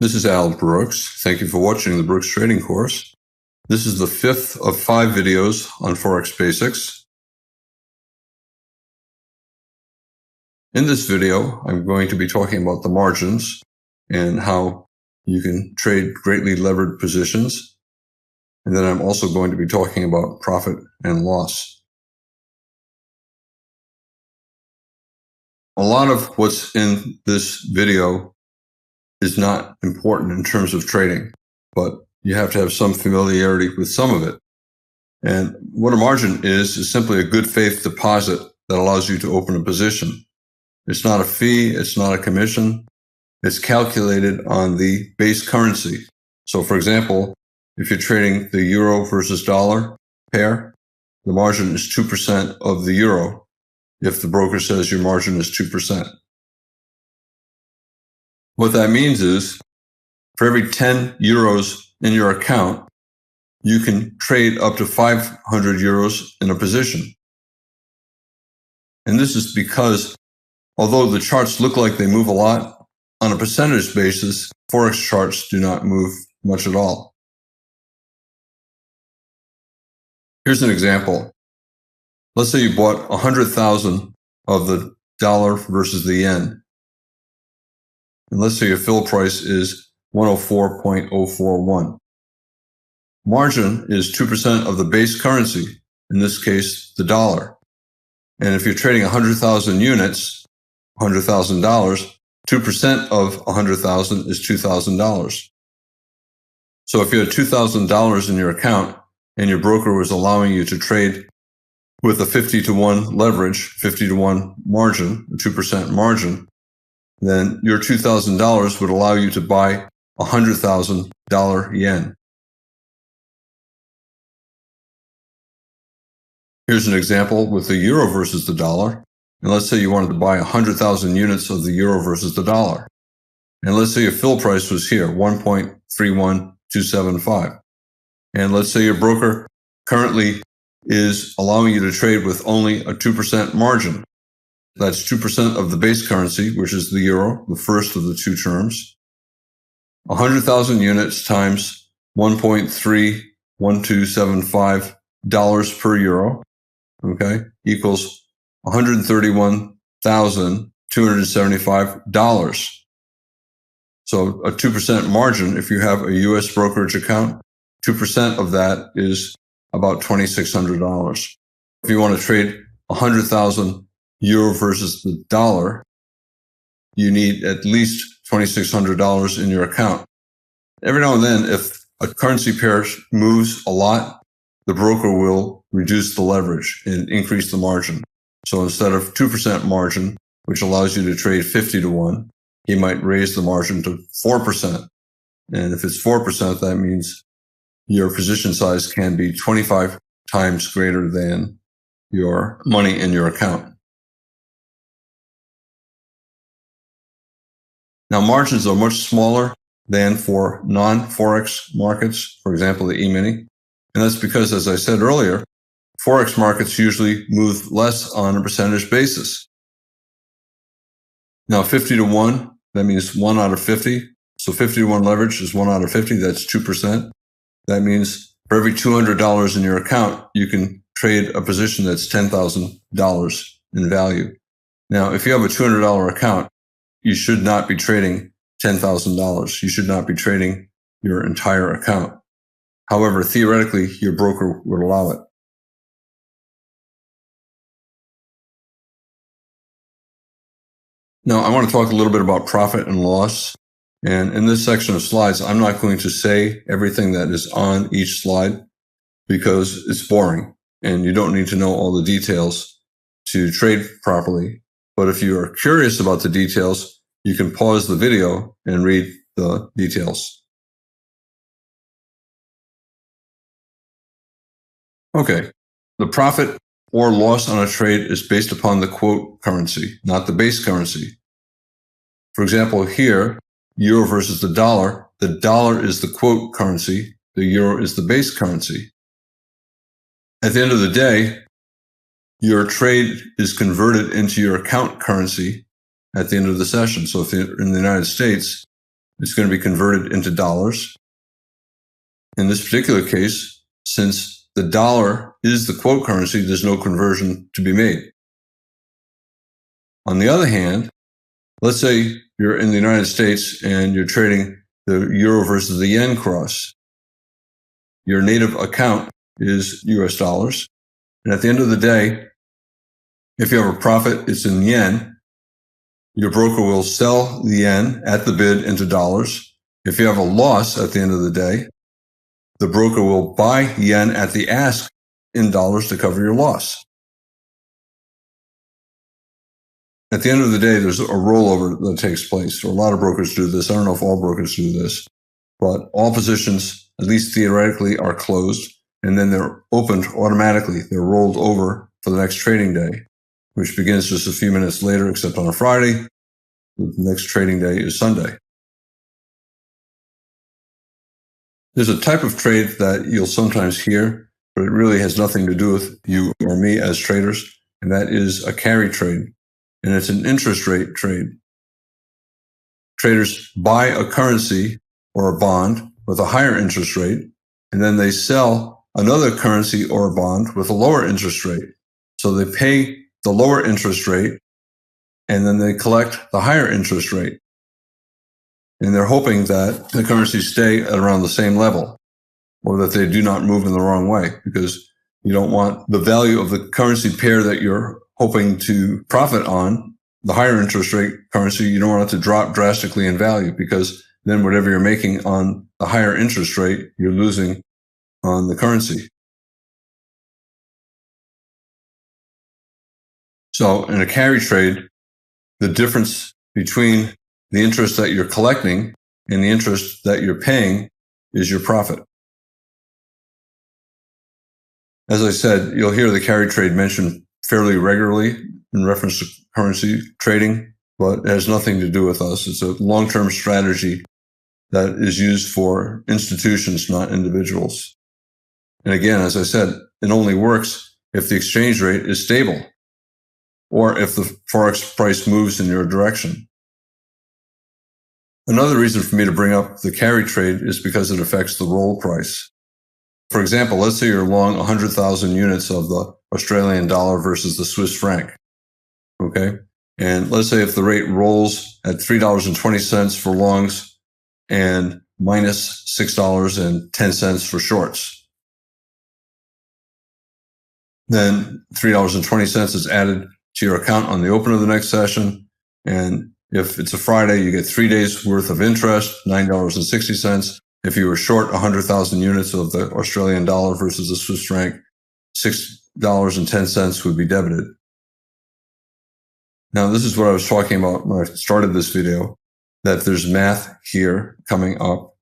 This is Albrooks. Thank you for watching the Brooks Trading course. This is the 5th of 5 videos on Forex Basics. In this video, I'm going to be talking about the margins and how you can trade greatly levered positions. And then I'm also going to be talking about profit and loss. A lot of what's in this video is not important in terms of trading, but you have to have some familiarity with some of it. And what a margin is simply a good faith deposit that allows you to open a position. It's not a fee, it's not a commission. It's calculated on the base currency. So for example, if you're trading the euro versus dollar pair, the margin is 2% of the euro if the broker says your margin is 2%. What that means is, for every 10 euros in your account, you can trade up to 500 euros in a position. And this is because, although the charts look like they move a lot, on a percentage basis, Forex charts do not move much at all. Here's an example. Let's say you bought 100,000 of the dollar versus the yen. And let's say your fill price is 104.041. Margin is 2% of the base currency, in this case, the dollar. And if you're trading 100,000 units, $100,000, 2% of 100,000 is $2,000. So if you had $2,000 in your account and your broker was allowing you to trade with a 50-to-1 leverage, 50-to-1 margin, a 2% margin, then your $2,000 would allow you to buy $100,000 yen. Here's an example with the euro versus the dollar. And let's say you wanted to buy 100,000 units of the euro versus the dollar. And let's say your fill price was here, 1.31275. And let's say your broker currently is allowing you to trade with only a 2% margin. That's 2% of the base currency, which is the euro, the first of the two terms. 100,000 units times 1.31275 dollars per euro, okay, equals $131,275. So a 2% margin, if you have a U.S. brokerage account, 2% of that is about $2,600. If you want to trade 100,000 euro versus the dollar, you need at least $2,600 in your account. Every now and then, if a currency pair moves a lot, the broker will reduce the leverage and increase the margin. So instead of 2% margin, which allows you to trade 50-to-1, he might raise the margin to 4%. And if it's 4%, that means your position size can be 25 times greater than your money in your account. Now, margins are much smaller than for non-Forex markets, for example, the E-mini. And that's because, as I said earlier, Forex markets usually move less on a percentage basis. Now, 50-to-1, that means 1 out of 50. So 50-to-1 leverage is 1 out of 50, that's 2%. That means for every $200 in your account, you can trade a position that's $10,000 in value. Now, if you have a $200 account, you should not be trading $10,000. You should not be trading your entire account. However, theoretically, your broker would allow it. Now, I want to talk a little bit about profit and loss. And in this section of slides, I'm not going to say everything that is on each slide because it's boring and you don't need to know all the details to trade properly. But if you are curious about the details, you can pause the video and read the details. Okay, the profit or loss on a trade is based upon the quote currency, not the base currency. For example, here, euro versus the dollar is the quote currency, the euro is the base currency. At the end of the day, your trade is converted into your account currency at the end of the session. So if you're in the United States it's going to be converted into dollars. In this particular case, since the dollar is the quote currency, there's no conversion to be made. On the other hand, let's say you're in the United States and you're trading the euro versus the yen cross. Your native account is US dollars. And at the end of the day, if you have a profit, it's in yen. Your broker will sell the yen at the bid into dollars. If you have a loss at the end of the day, the broker will buy yen at the ask in dollars to cover your loss. At the end of the day, there's a rollover that takes place. So a lot of brokers do this. I don't know if all brokers do this, but all positions, at least theoretically, are closed, and then they're opened automatically. They're rolled over for the next trading day, which begins just a few minutes later, except on a Friday. The next trading day is Sunday. There's a type of trade that you'll sometimes hear, but it really has nothing to do with you or me as traders, and that is a carry trade. And it's an interest rate trade. Traders buy a currency or a bond with a higher interest rate, and then they sell another currency or a bond with a lower interest rate. So they pay the lower interest rate, and then they collect the higher interest rate. And they're hoping that the currencies stay at around the same level, or that they do not move in the wrong way, because you don't want the value of the currency pair that you're hoping to profit on, the higher interest rate currency, you don't want it to drop drastically in value, because then whatever you're making on the higher interest rate, you're losing on the currency. So in a carry trade, the difference between the interest that you're collecting and the interest that you're paying is your profit. As I said, you'll hear the carry trade mentioned fairly regularly in reference to currency trading, but it has nothing to do with us. It's a long-term strategy that is used for institutions, not individuals. And again, as I said, it only works if the exchange rate is stable or if the Forex price moves in your direction. Another reason for me to bring up the carry trade is because it affects the roll price. For example, let's say you're long 100,000 units of the Australian dollar versus the Swiss franc. Okay. And let's say if the rate rolls at $3.20 for longs and minus $6.10 for shorts, then $3.20 is added to your account on the open of the next session. And if it's a Friday, you get 3 days worth of interest, $9.60. If you were short 100,000 units of the Australian dollar versus the Swiss franc, $6.10 would be debited. Now, this is what I was talking about when I started this video, that there's math here coming up,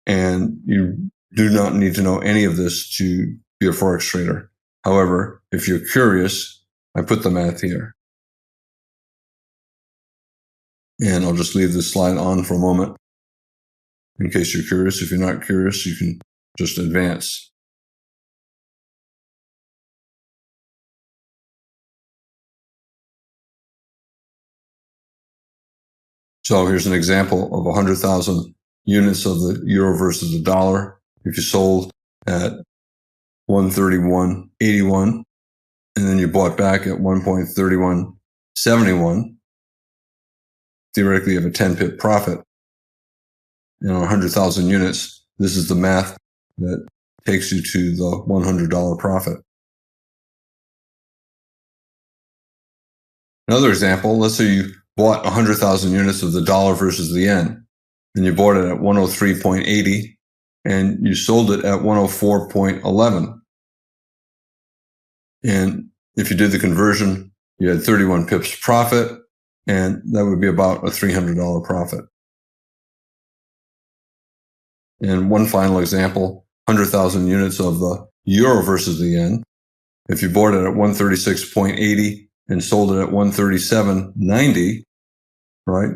and you do not need to know any of this to be a Forex trader. However, if you're curious, I put the math here. And I'll just leave this slide on for a moment in case you're curious. If you're not curious, you can just advance. So here's an example of 100,000 units of the euro versus the dollar. If you sold at 131.81 and then you bought back at 1.3171, theoretically you have a 10 pip profit. And on 100,000 units, this is the math that takes you to the $100 profit. Another example, let's say you bought 100,000 units of the dollar versus the yen, and you bought it at 103.80, and you sold it at 104.11. And if you did the conversion, you had 31 pips profit, and that would be about a $300 profit. And one final example, 100,000 units of the euro versus the yen. If you bought it at 136.80 and sold it at 137.90, right,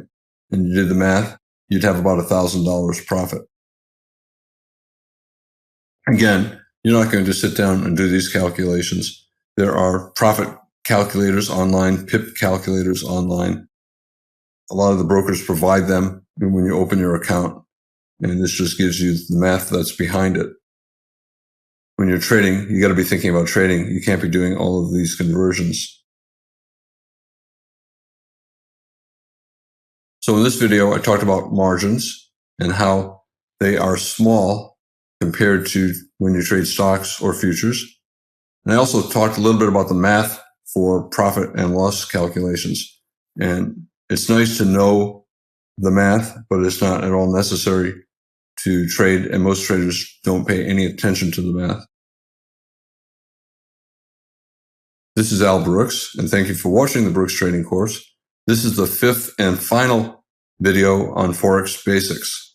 and you did the math, you'd have about $1,000 profit. Again, you're not going to sit down and do these calculations. There are profit calculators online, PIP calculators online. A lot of the brokers provide them when you open your account, and this just gives you the math that's behind it. When you're trading, you got to be thinking about trading. You can't be doing all of these conversions. So in this video, I talked about margins and how they are small compared to when you trade stocks or futures. And I also talked a little bit about the math for profit and loss calculations. And it's nice to know the math, but it's not at all necessary to trade, and most traders don't pay any attention to the math. This is Albrooks, and thank you for watching the Brooks Trading course. This is the 5th and final video on Forex Basics.